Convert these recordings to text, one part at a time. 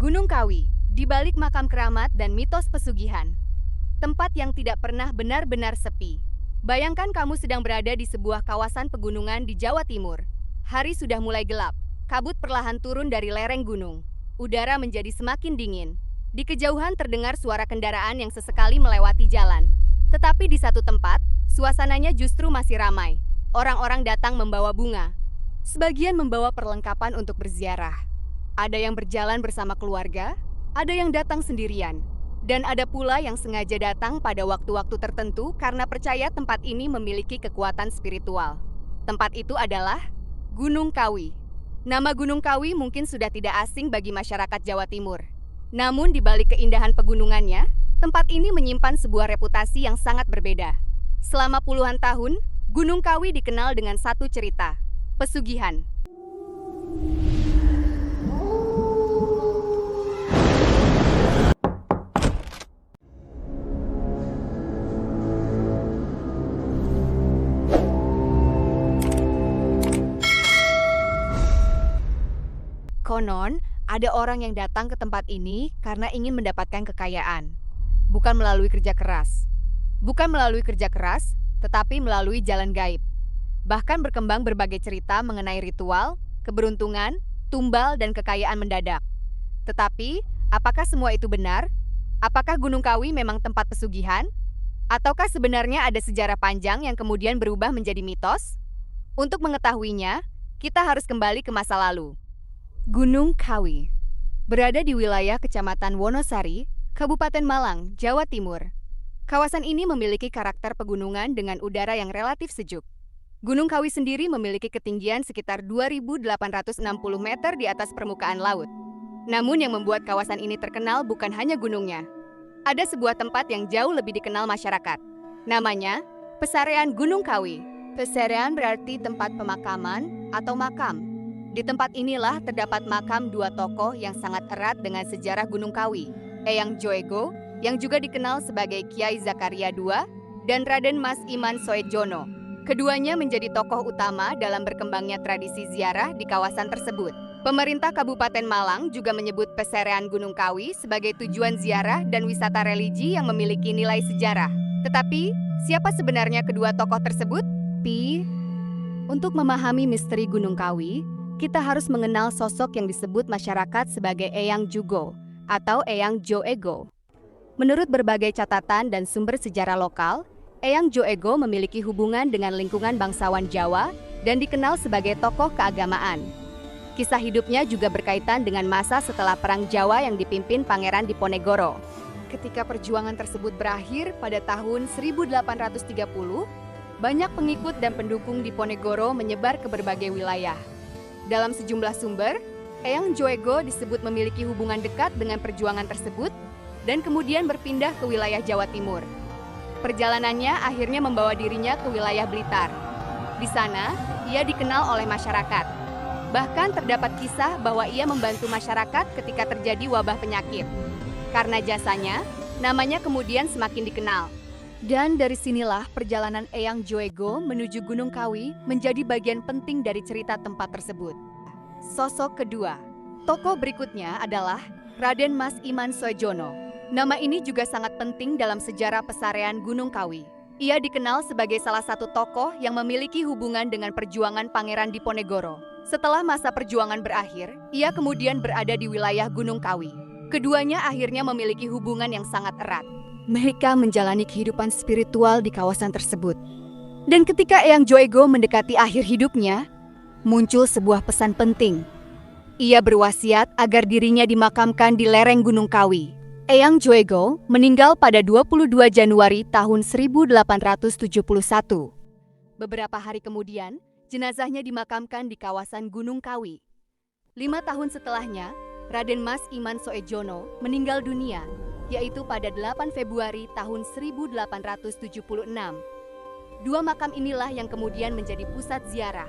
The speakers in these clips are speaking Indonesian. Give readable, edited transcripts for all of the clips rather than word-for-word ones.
Gunung Kawi, di balik makam keramat dan mitos pesugihan. Tempat yang tidak pernah benar-benar sepi. Bayangkan kamu sedang berada di sebuah kawasan pegunungan di Jawa Timur. Hari sudah mulai gelap, kabut perlahan turun dari lereng gunung. Udara menjadi semakin dingin. Di kejauhan terdengar suara kendaraan yang sesekali melewati jalan. Tetapi di satu tempat, suasananya justru masih ramai. Orang-orang datang membawa bunga. Sebagian membawa perlengkapan untuk berziarah. Ada yang berjalan bersama keluarga, ada yang datang sendirian, dan ada pula yang sengaja datang pada waktu-waktu tertentu karena percaya tempat ini memiliki kekuatan spiritual. Tempat itu adalah Gunung Kawi. Nama Gunung Kawi mungkin sudah tidak asing bagi masyarakat Jawa Timur. Namun di balik keindahan pegunungannya, tempat ini menyimpan sebuah reputasi yang sangat berbeda. Selama puluhan tahun, Gunung Kawi dikenal dengan satu cerita, pesugihan. Konon, ada orang yang datang ke tempat ini karena ingin mendapatkan kekayaan. Bukan melalui kerja keras. Tetapi melalui jalan gaib. Bahkan berkembang berbagai cerita mengenai ritual, keberuntungan, tumbal, dan kekayaan mendadak. Tetapi, apakah semua itu benar? Apakah Gunung Kawi memang tempat pesugihan? Ataukah sebenarnya ada sejarah panjang yang kemudian berubah menjadi mitos? Untuk mengetahuinya, kita harus kembali ke masa lalu. Gunung Kawi berada di wilayah Kecamatan Wonosari, Kabupaten Malang, Jawa Timur. Kawasan ini memiliki karakter pegunungan dengan udara yang relatif sejuk. Gunung Kawi sendiri memiliki ketinggian sekitar 2.860 meter di atas permukaan laut. Namun yang membuat kawasan ini terkenal bukan hanya gunungnya. Ada sebuah tempat yang jauh lebih dikenal masyarakat. Namanya Pesarean Gunung Kawi. Pesarean berarti tempat pemakaman atau makam. Di tempat inilah terdapat makam dua tokoh yang sangat erat dengan sejarah Gunung Kawi, Eyang Joego, yang juga dikenal sebagai Kiai Zakaria II, dan Raden Mas Iman Soejono. Keduanya menjadi tokoh utama dalam berkembangnya tradisi ziarah di kawasan tersebut. Pemerintah Kabupaten Malang juga menyebut Pesarean Gunung Kawi sebagai tujuan ziarah dan wisata religi yang memiliki nilai sejarah. Tetapi, siapa sebenarnya kedua tokoh tersebut? Untuk memahami misteri Gunung Kawi, kita harus mengenal sosok yang disebut masyarakat sebagai Eyang Jugo atau Eyang Joego. Menurut berbagai catatan dan sumber sejarah lokal, Eyang Joego memiliki hubungan dengan lingkungan bangsawan Jawa dan dikenal sebagai tokoh keagamaan. Kisah hidupnya juga berkaitan dengan masa setelah Perang Jawa yang dipimpin Pangeran Diponegoro. Ketika perjuangan tersebut berakhir pada tahun 1830, banyak pengikut dan pendukung Diponegoro menyebar ke berbagai wilayah. Dalam sejumlah sumber, Eyang Joego disebut memiliki hubungan dekat dengan perjuangan tersebut dan kemudian berpindah ke wilayah Jawa Timur. Perjalanannya akhirnya membawa dirinya ke wilayah Blitar. Di sana, ia dikenal oleh masyarakat. Bahkan terdapat kisah bahwa ia membantu masyarakat ketika terjadi wabah penyakit. Karena jasanya, namanya kemudian semakin dikenal. Dan dari sinilah perjalanan Eyang Joego menuju Gunung Kawi menjadi bagian penting dari cerita tempat tersebut. Sosok kedua, tokoh berikutnya adalah Raden Mas Iman Soejono. Nama ini juga sangat penting dalam sejarah Pesarean Gunung Kawi. Ia dikenal sebagai salah satu tokoh yang memiliki hubungan dengan perjuangan Pangeran Diponegoro. Setelah masa perjuangan berakhir, ia kemudian berada di wilayah Gunung Kawi. Keduanya akhirnya memiliki hubungan yang sangat erat. Mereka menjalani kehidupan spiritual di kawasan tersebut. Dan ketika Eyang Joego mendekati akhir hidupnya, muncul sebuah pesan penting. Ia berwasiat agar dirinya dimakamkan di lereng Gunung Kawi. Eyang Joego meninggal pada 22 Januari tahun 1871. Beberapa hari kemudian, jenazahnya dimakamkan di kawasan Gunung Kawi. 5 tahun setelahnya, Raden Mas Iman Soejono meninggal dunia, yaitu pada 8 Februari tahun 1876. Dua makam inilah yang kemudian menjadi pusat ziarah.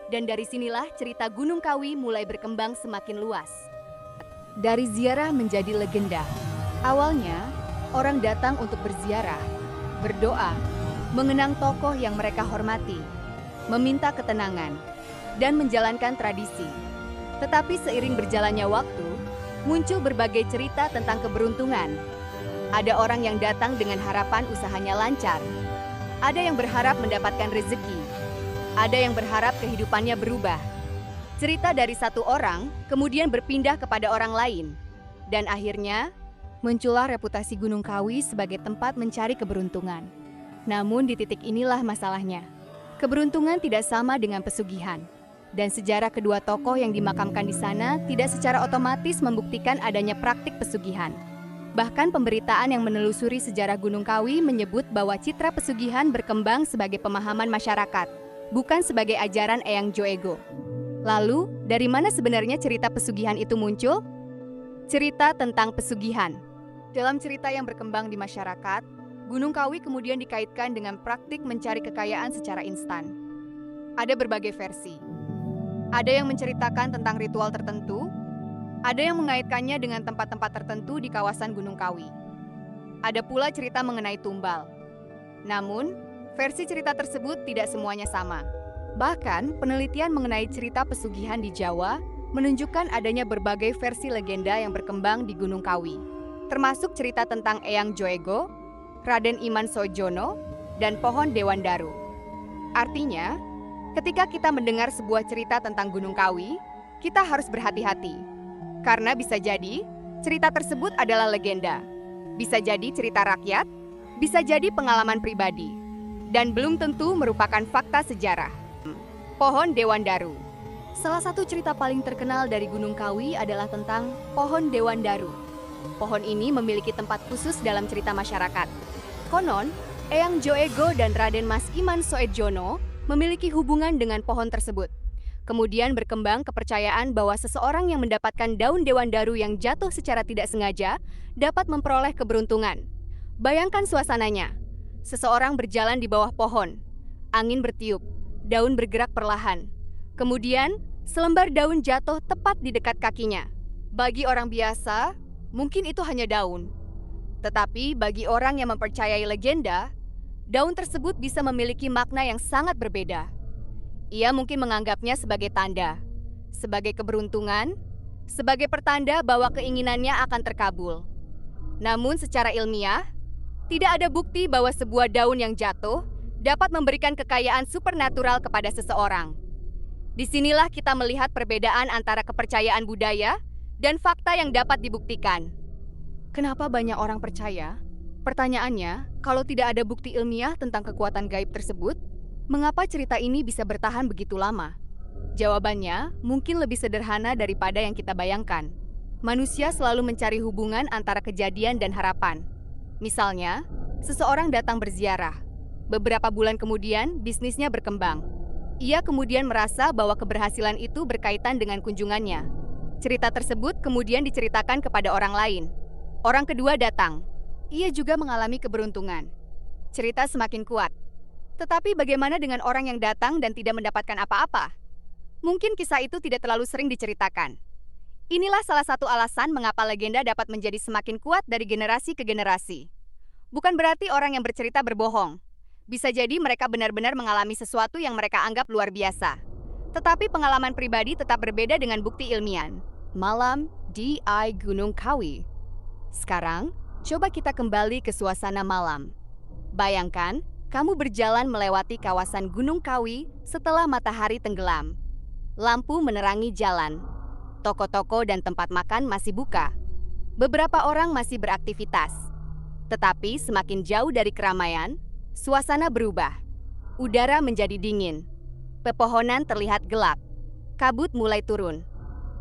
Dan dari sinilah cerita Gunung Kawi mulai berkembang semakin luas. Dari ziarah menjadi legenda. Awalnya, orang datang untuk berziarah, berdoa, mengenang tokoh yang mereka hormati, meminta ketenangan, dan menjalankan tradisi. Tetapi seiring berjalannya waktu, muncul berbagai cerita tentang keberuntungan. Ada orang yang datang dengan harapan usahanya lancar. Ada yang berharap mendapatkan rezeki. Ada yang berharap kehidupannya berubah. Cerita dari satu orang kemudian berpindah kepada orang lain. Dan akhirnya, muncullah reputasi Gunung Kawi sebagai tempat mencari keberuntungan. Namun di titik inilah masalahnya. Keberuntungan tidak sama dengan pesugihan. Dan sejarah kedua tokoh yang dimakamkan di sana tidak secara otomatis membuktikan adanya praktik pesugihan. Bahkan pemberitaan yang menelusuri sejarah Gunung Kawi menyebut bahwa citra pesugihan berkembang sebagai pemahaman masyarakat, bukan sebagai ajaran Eyang Joego. Lalu, dari mana sebenarnya cerita pesugihan itu muncul? Cerita tentang pesugihan. Dalam cerita yang berkembang di masyarakat, Gunung Kawi kemudian dikaitkan dengan praktik mencari kekayaan secara instan. Ada berbagai versi. Ada yang menceritakan tentang ritual tertentu, ada yang mengaitkannya dengan tempat-tempat tertentu di kawasan Gunung Kawi. Ada pula cerita mengenai tumbal. Namun, versi cerita tersebut tidak semuanya sama. Bahkan, penelitian mengenai cerita pesugihan di Jawa menunjukkan adanya berbagai versi legenda yang berkembang di Gunung Kawi, termasuk cerita tentang Eyang Joego, Raden Iman Soejono, dan pohon Dewan Daru. Artinya, ketika kita mendengar sebuah cerita tentang Gunung Kawi, kita harus berhati-hati. Karena bisa jadi, cerita tersebut adalah legenda. Bisa jadi cerita rakyat, bisa jadi pengalaman pribadi, dan belum tentu merupakan fakta sejarah. Pohon Dewan Daru. Salah satu cerita paling terkenal dari Gunung Kawi adalah tentang pohon Dewan Daru. Pohon ini memiliki tempat khusus dalam cerita masyarakat. Konon, Eyang Joego dan Raden Mas Iman Soejono memiliki hubungan dengan pohon tersebut. Kemudian berkembang kepercayaan bahwa seseorang yang mendapatkan daun Dewan Daru yang jatuh secara tidak sengaja dapat memperoleh keberuntungan. Bayangkan suasananya. Seseorang berjalan di bawah pohon. Angin bertiup, daun bergerak perlahan. Kemudian, selembar daun jatuh tepat di dekat kakinya. Bagi orang biasa, mungkin itu hanya daun. Tetapi bagi orang yang mempercayai legenda, daun tersebut bisa memiliki makna yang sangat berbeda. Ia mungkin menganggapnya sebagai tanda, sebagai keberuntungan, sebagai pertanda bahwa keinginannya akan terkabul. Namun secara ilmiah, tidak ada bukti bahwa sebuah daun yang jatuh dapat memberikan kekayaan supernatural kepada seseorang. Disinilah kita melihat perbedaan antara kepercayaan budaya dan fakta yang dapat dibuktikan. Kenapa banyak orang percaya? Pertanyaannya, kalau tidak ada bukti ilmiah tentang kekuatan gaib tersebut, mengapa cerita ini bisa bertahan begitu lama? Jawabannya mungkin lebih sederhana daripada yang kita bayangkan. Manusia selalu mencari hubungan antara kejadian dan harapan. Misalnya, seseorang datang berziarah. Beberapa bulan kemudian, bisnisnya berkembang. Ia kemudian merasa bahwa keberhasilan itu berkaitan dengan kunjungannya. Cerita tersebut kemudian diceritakan kepada orang lain. Orang kedua datang. Ia juga mengalami keberuntungan. Cerita semakin kuat. Tetapi bagaimana dengan orang yang datang dan tidak mendapatkan apa-apa? Mungkin kisah itu tidak terlalu sering diceritakan. Inilah salah satu alasan mengapa legenda dapat menjadi semakin kuat dari generasi ke generasi. Bukan berarti orang yang bercerita berbohong. Bisa jadi mereka benar-benar mengalami sesuatu yang mereka anggap luar biasa. Tetapi pengalaman pribadi tetap berbeda dengan bukti ilmiah. Malam di Gunung Kawi. Sekarang, coba kita kembali ke suasana malam. Bayangkan, kamu berjalan melewati kawasan Gunung Kawi setelah matahari tenggelam. Lampu menerangi jalan. Toko-toko dan tempat makan masih buka. Beberapa orang masih beraktivitas. Tetapi semakin jauh dari keramaian, suasana berubah. Udara menjadi dingin. Pepohonan terlihat gelap. Kabut mulai turun.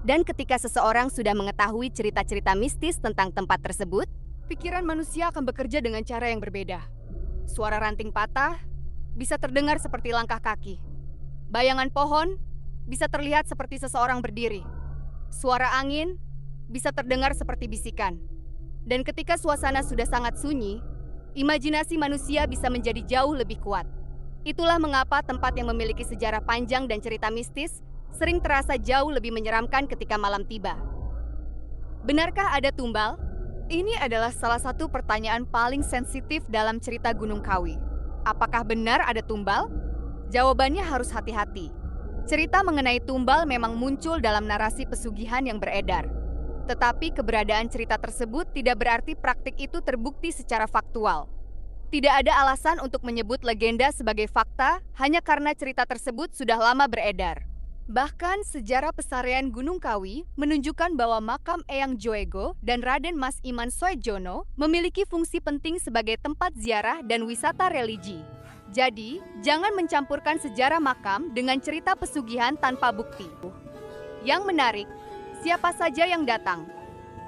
Dan ketika seseorang sudah mengetahui cerita-cerita mistis tentang tempat tersebut, pikiran manusia akan bekerja dengan cara yang berbeda. Suara ranting patah bisa terdengar seperti langkah kaki. Bayangan pohon bisa terlihat seperti seseorang berdiri. Suara angin bisa terdengar seperti bisikan. Dan ketika suasana sudah sangat sunyi, imajinasi manusia bisa menjadi jauh lebih kuat. Itulah mengapa tempat yang memiliki sejarah panjang dan cerita mistis sering terasa jauh lebih menyeramkan ketika malam tiba. Benarkah ada tumbal? Ini adalah salah satu pertanyaan paling sensitif dalam cerita Gunung Kawi. Apakah benar ada tumbal? Jawabannya harus hati-hati. Cerita mengenai tumbal memang muncul dalam narasi pesugihan yang beredar. Tetapi keberadaan cerita tersebut tidak berarti praktik itu terbukti secara faktual. Tidak ada alasan untuk menyebut legenda sebagai fakta hanya karena cerita tersebut sudah lama beredar. Bahkan sejarah pesarian Gunung Kawi menunjukkan bahwa makam Eyang Joego dan Raden Mas Iman Soejono memiliki fungsi penting sebagai tempat ziarah dan wisata religi. Jadi, jangan mencampurkan sejarah makam dengan cerita pesugihan tanpa bukti. Yang menarik, siapa saja yang datang?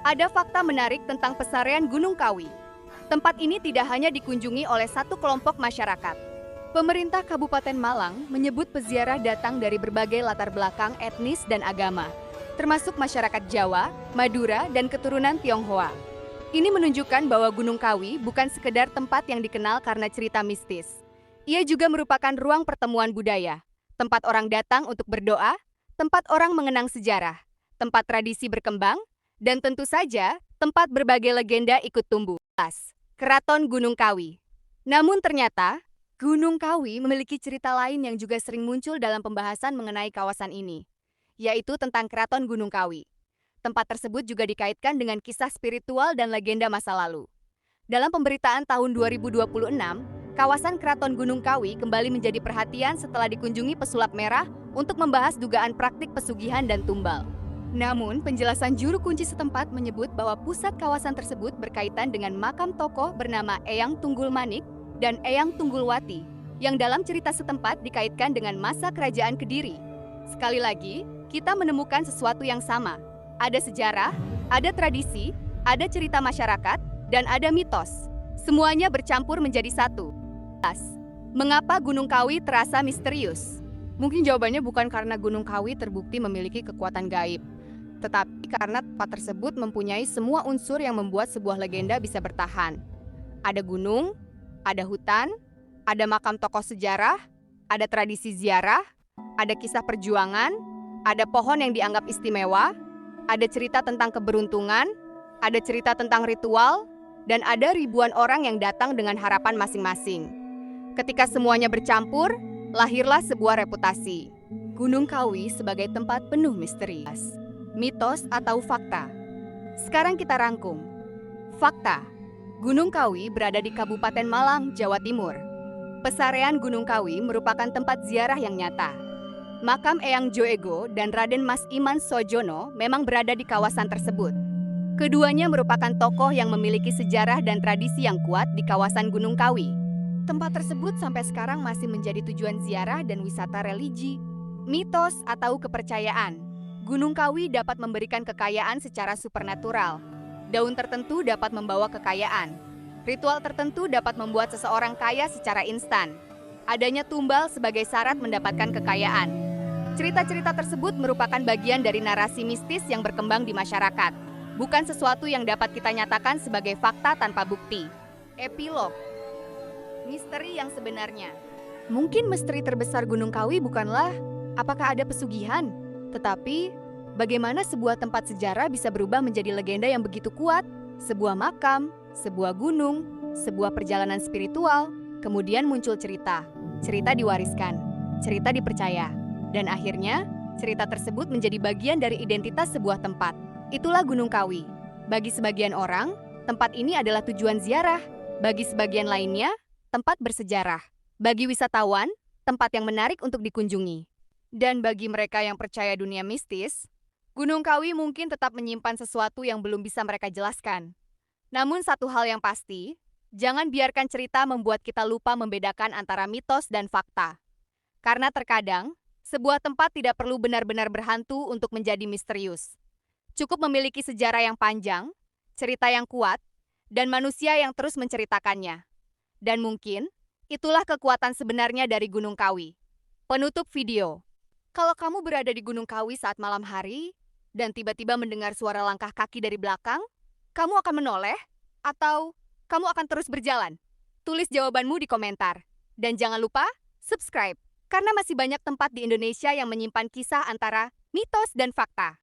Ada fakta menarik tentang pesarian Gunung Kawi. Tempat ini tidak hanya dikunjungi oleh satu kelompok masyarakat. Pemerintah Kabupaten Malang menyebut peziarah datang dari berbagai latar belakang etnis dan agama, termasuk masyarakat Jawa, Madura, dan keturunan Tionghoa. Ini menunjukkan bahwa Gunung Kawi bukan sekedar tempat yang dikenal karena cerita mistis. Ia juga merupakan ruang pertemuan budaya, tempat orang datang untuk berdoa, tempat orang mengenang sejarah, tempat tradisi berkembang, dan tentu saja tempat berbagai legenda ikut tumbuh. Keraton Gunung Kawi. Namun ternyata, Gunung Kawi memiliki cerita lain yang juga sering muncul dalam pembahasan mengenai kawasan ini, yaitu tentang Keraton Gunung Kawi. Tempat tersebut juga dikaitkan dengan kisah spiritual dan legenda masa lalu. Dalam pemberitaan tahun 2026, kawasan Keraton Gunung Kawi kembali menjadi perhatian setelah dikunjungi pesulap merah untuk membahas dugaan praktik pesugihan dan tumbal. Namun, penjelasan juru kunci setempat menyebut bahwa pusat kawasan tersebut berkaitan dengan makam tokoh bernama Eyang Tunggul Manik dan Eyang Tunggulwati, yang dalam cerita setempat dikaitkan dengan masa kerajaan Kediri. Sekali lagi, kita menemukan sesuatu yang sama. Ada sejarah, ada tradisi, ada cerita masyarakat, dan ada mitos. Semuanya bercampur menjadi satu. Mengapa Gunung Kawi terasa misterius? Mungkin jawabannya bukan karena Gunung Kawi terbukti memiliki kekuatan gaib, tetapi karena tempat tersebut mempunyai semua unsur yang membuat sebuah legenda bisa bertahan. Ada gunung, ada hutan, ada makam tokoh sejarah, ada tradisi ziarah, ada kisah perjuangan, ada pohon yang dianggap istimewa, ada cerita tentang keberuntungan, ada cerita tentang ritual, dan ada ribuan orang yang datang dengan harapan masing-masing. Ketika semuanya bercampur, lahirlah sebuah reputasi. Gunung Kawi sebagai tempat penuh misteri. Mitos atau fakta? Sekarang kita rangkum. Fakta. Gunung Kawi berada di Kabupaten Malang, Jawa Timur. Pesarian Gunung Kawi merupakan tempat ziarah yang nyata. Makam Eyang Joego dan Raden Mas Iman Soejono memang berada di kawasan tersebut. Keduanya merupakan tokoh yang memiliki sejarah dan tradisi yang kuat di kawasan Gunung Kawi. Tempat tersebut sampai sekarang masih menjadi tujuan ziarah dan wisata religi. Mitos atau kepercayaan. Gunung Kawi dapat memberikan kekayaan secara supernatural. Daun tertentu dapat membawa kekayaan. Ritual tertentu dapat membuat seseorang kaya secara instan. Adanya tumbal sebagai syarat mendapatkan kekayaan. Cerita-cerita tersebut merupakan bagian dari narasi mistis yang berkembang di masyarakat, bukan sesuatu yang dapat kita nyatakan sebagai fakta tanpa bukti. Epilog. Misteri yang sebenarnya. Mungkin misteri terbesar Gunung Kawi bukanlah apakah ada pesugihan, tetapi bagaimana sebuah tempat sejarah bisa berubah menjadi legenda yang begitu kuat? Sebuah makam, sebuah gunung, sebuah perjalanan spiritual, kemudian muncul cerita. Cerita diwariskan, cerita dipercaya, dan akhirnya cerita tersebut menjadi bagian dari identitas sebuah tempat. Itulah Gunung Kawi. Bagi sebagian orang, tempat ini adalah tujuan ziarah. Bagi sebagian lainnya, tempat bersejarah. Bagi wisatawan, tempat yang menarik untuk dikunjungi. Dan bagi mereka yang percaya dunia mistis, Gunung Kawi mungkin tetap menyimpan sesuatu yang belum bisa mereka jelaskan. Namun satu hal yang pasti, jangan biarkan cerita membuat kita lupa membedakan antara mitos dan fakta. Karena terkadang, sebuah tempat tidak perlu benar-benar berhantu untuk menjadi misterius. Cukup memiliki sejarah yang panjang, cerita yang kuat, dan manusia yang terus menceritakannya. Dan mungkin, itulah kekuatan sebenarnya dari Gunung Kawi. Penutup video. Kalau kamu berada di Gunung Kawi saat malam hari, dan tiba-tiba mendengar suara langkah kaki dari belakang, kamu akan menoleh, atau kamu akan terus berjalan? Tulis jawabanmu di komentar. Dan jangan lupa, subscribe, karena masih banyak tempat di Indonesia yang menyimpan kisah antara mitos dan fakta.